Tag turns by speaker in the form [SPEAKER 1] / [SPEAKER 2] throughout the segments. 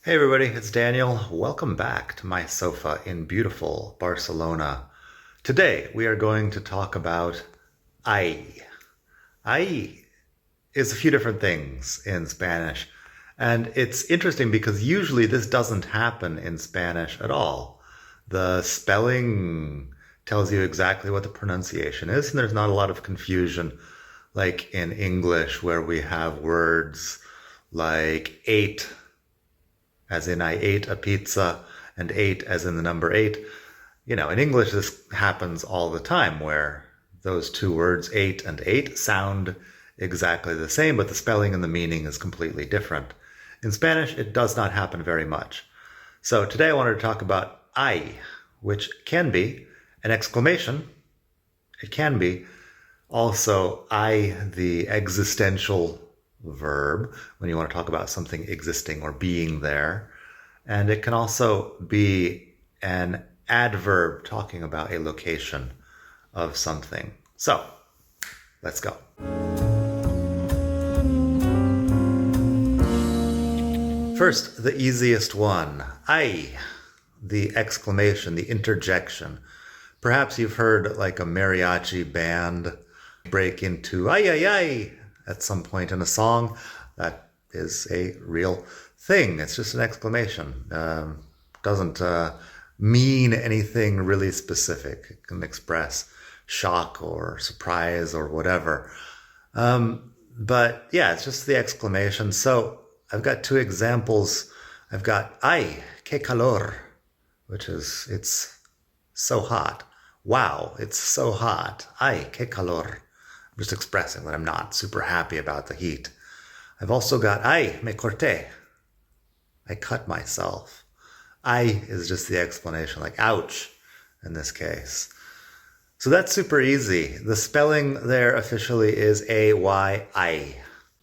[SPEAKER 1] Hey everybody, it's Daniel. Welcome back to my sofa in beautiful Barcelona. Today we are going to talk about AHÍ. AHÍ is a few different things in Spanish, and it's interesting because usually this doesn't happen in Spanish at all. The spelling tells you exactly what the pronunciation is, and there's not a lot of confusion like in English where we have words like ate as in I ate a pizza, and eight as in the number eight. In English, this happens all the time where those two words, eight and eight, sound exactly the same, but the spelling and the meaning is completely different. In Spanish, it does not happen very much. So today I wanted to talk about ay, which can be an exclamation. It can be also ay, the existential verb, when you want to talk about something existing or being there. And it can also be an adverb talking about a location of something. So, let's go. First, the easiest one. Ay, the exclamation, the interjection. Perhaps you've heard like a mariachi band break into ay, ay, ay at some point in a song. That is a real thing. It's just an exclamation. Doesn't mean anything really specific. It can express shock or surprise or whatever. But yeah, it's just the exclamation. So I've got two examples. I've got ay, que calor, which is it's so hot. Wow, it's so hot. Ay, que calor. I'm just expressing that I'm not super happy about the heat. I've also got ay, me corté. I cut myself. Ay is just the explanation, like ouch in this case. So that's super easy. The spelling there officially is A-Y-I.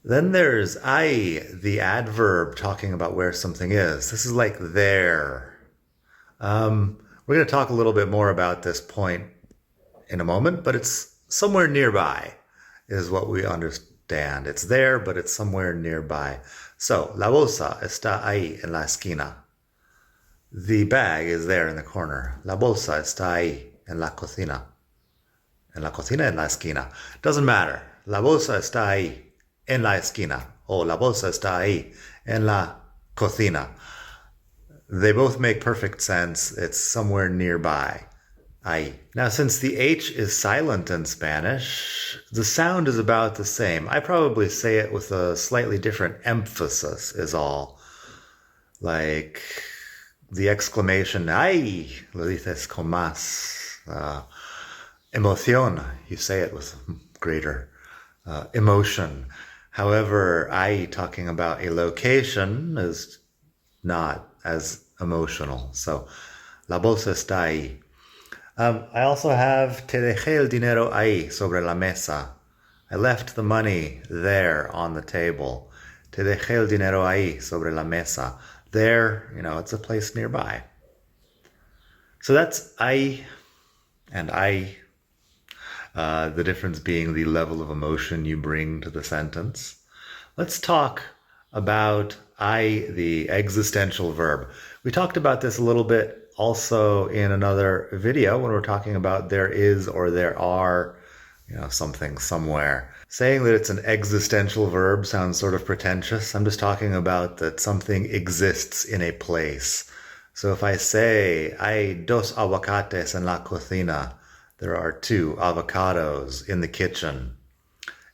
[SPEAKER 1] Then there's ay, the adverb talking about where something is. This is like there. We're going to talk a little bit more about this point in a moment, but it's somewhere nearby is what we understand. It's there, but it's somewhere nearby. So, la bolsa está ahí en la esquina. The bag is there in the corner. La bolsa está ahí en la cocina. En la cocina, en la esquina. Doesn't matter. La bolsa está ahí en la esquina. O la bolsa está ahí en la cocina. They both make perfect sense. It's somewhere nearby. Ahí. Now, since the H is silent in Spanish, the sound is about the same. I probably say it with a slightly different emphasis is all. Like the exclamation, ay, lo dices con más emoción. You say it with greater emotion. However, ay, talking about a location is not as emotional. So, la bolsa está ahí. I also have te dejé el dinero ahí sobre la mesa. I left the money there on the table. Te dejé el dinero ahí sobre la mesa. There, it's a place nearby. So that's ahí and ahí. The difference being the level of emotion you bring to the sentence. Let's talk about ahí, the existential verb. We talked about this a little bit also in another video when we're talking about there is or there are, something somewhere. Saying that it's an existential verb sounds sort of pretentious. I'm just talking about that something exists in a place. So if I say, hay dos aguacates en la cocina, there are two avocados in the kitchen.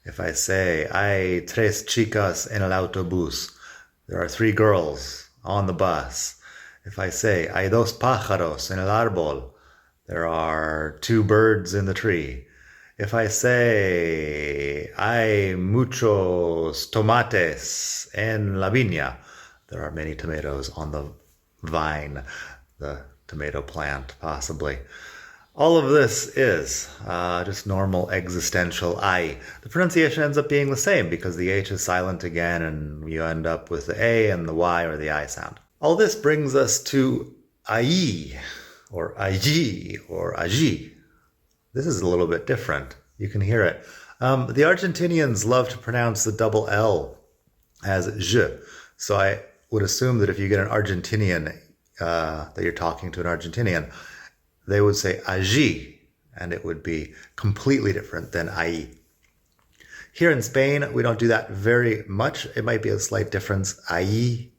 [SPEAKER 1] If I say, hay tres chicas en el autobús, there are three girls on the bus. If I say, hay dos pájaros en el árbol, there are two birds in the tree. If I say, hay muchos tomates en la viña, there are many tomatoes on the vine, the tomato plant, possibly. All of this is just normal existential ay. The pronunciation ends up being the same because the H is silent again and you end up with the A and the Y or the I sound. All this brings us to ahí, or allí, or allí. This is a little bit different. You can hear it. The Argentinians love to pronounce the double L as je. So I would assume that if you get an Argentinian, that you're talking to an Argentinian, they would say allí, and it would be completely different than ahí. Here in Spain, we don't do that very much. It might be a slight difference. Allí,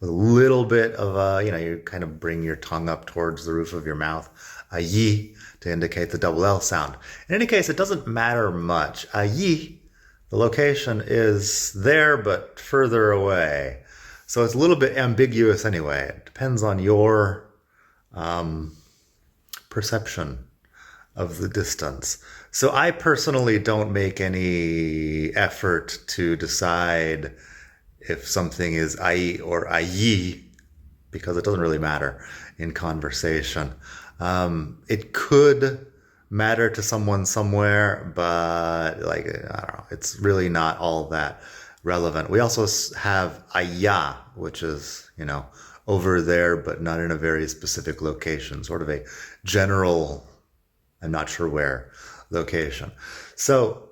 [SPEAKER 1] with a little bit of you kind of bring your tongue up towards the roof of your mouth. Allí, to indicate the double L sound. In any case, it doesn't matter much. Allí, the location is there, but further away. So it's a little bit ambiguous anyway. It depends on your perception of the distance. So I personally don't make any effort to decide if something is ahí or allí, because it doesn't really matter in conversation. It could matter to someone somewhere, but I don't know, it's really not all that relevant. We also have allá, which is, over there, but not in a very specific location, sort of a general, I'm not sure where, location. So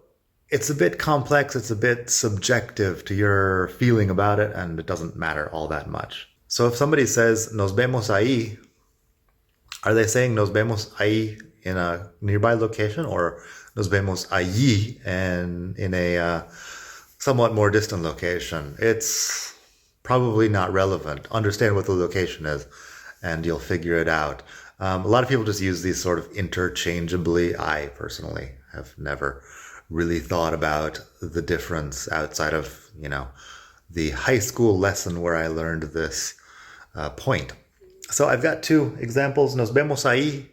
[SPEAKER 1] it's a bit complex, it's a bit subjective to your feeling about it, and it doesn't matter all that much. So if somebody says, nos vemos ahí, are they saying nos vemos ahí in a nearby location, or nos vemos allí and in a somewhat more distant location? It's probably not relevant. Understand what the location is, and you'll figure it out. A lot of people just use these sort of interchangeably. I personally have never really thought about the difference outside of, the high school lesson where I learned this point. So I've got two examples. Nos vemos ahí.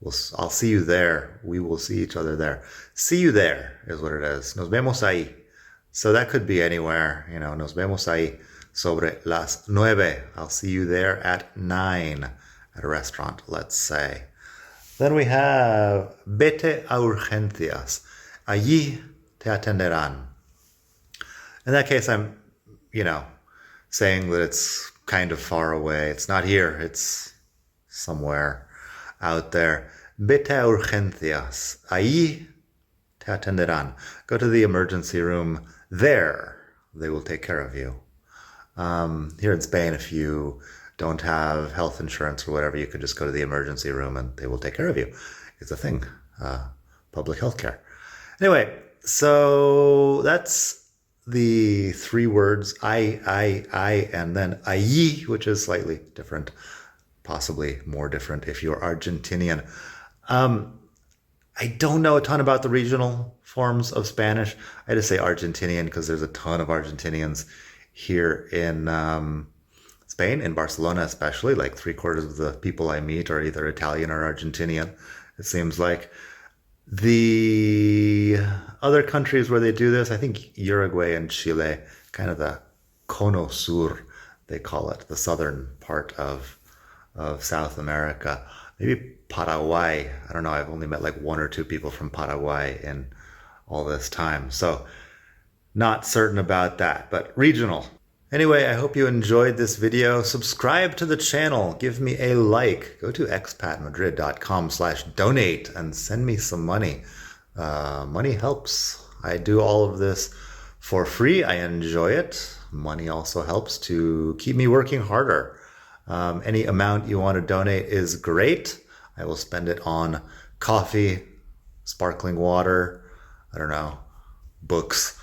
[SPEAKER 1] I'll see you there. We will see each other there. See you there is what it is. Nos vemos ahí. So that could be anywhere. Nos vemos ahí sobre las 9. I'll see you there at 9 at a restaurant, let's say. Then we have vete a urgencias. Allí te atenderán. In that case, I'm, saying that it's kind of far away. It's not here. It's somewhere out there. Vete a urgencias. Allí te atenderán. Go to the emergency room. There, they will take care of you. Here in Spain, if you don't have health insurance or whatever, you can just go to the emergency room and they will take care of you. It's a thing. Public health care. Anyway, so that's the three words, I, and then allí, which is slightly different, possibly more different if you're Argentinian. I don't know a ton about the regional forms of Spanish. I just say Argentinian because there's a ton of Argentinians here in Spain, in Barcelona especially. Like 3/4 of the people I meet are either Italian or Argentinian, it seems like. The other countries where they do this, I think Uruguay and Chile, kind of the Cono Sur, they call it, the southern part of South America. Maybe Paraguay. I don't know. I've only met like 1 or 2 people from Paraguay in all this time. So not certain about that, but regional. Anyway, I hope you enjoyed this video. Subscribe to the channel. Give me a like. Go to expatmadrid.com/donate and send me some money. Money helps. I do all of this for free. I enjoy it. Money also helps to keep me working harder. Any amount you want to donate is great. I will spend it on coffee, sparkling water, I don't know, books,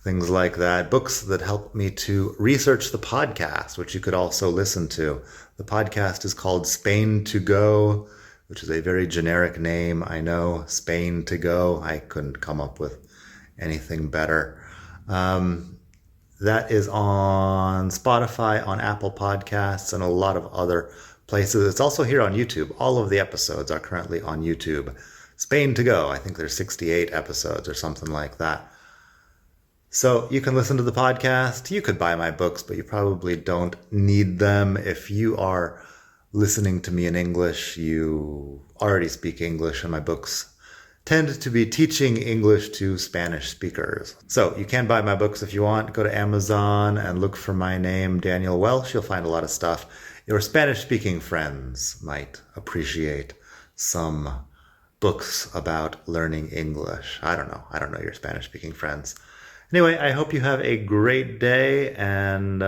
[SPEAKER 1] things like that. Books that help me to research the podcast, which you could also listen to. The podcast is called Spain to Go, which is a very generic name. I know, Spain to Go. I couldn't come up with anything better. That is on Spotify, on Apple Podcasts, and a lot of other places. It's also here on YouTube. All of the episodes are currently on YouTube. Spain to Go. I think there's 68 episodes or something like that. So you can listen to the podcast. You could buy my books, but you probably don't need them. If you are listening to me in English, you already speak English, and my books tend to be teaching English to Spanish speakers. So you can buy my books if you want. Go to Amazon and look for my name, Daniel Welsh. You'll find a lot of stuff. Your Spanish-speaking friends might appreciate some books about learning English. I don't know your Spanish-speaking friends. Anyway, I hope you have a great day, and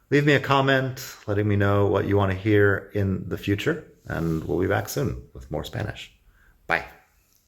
[SPEAKER 1] leave me a comment letting me know what you want to hear in the future, and we'll be back soon with more Spanish. Bye.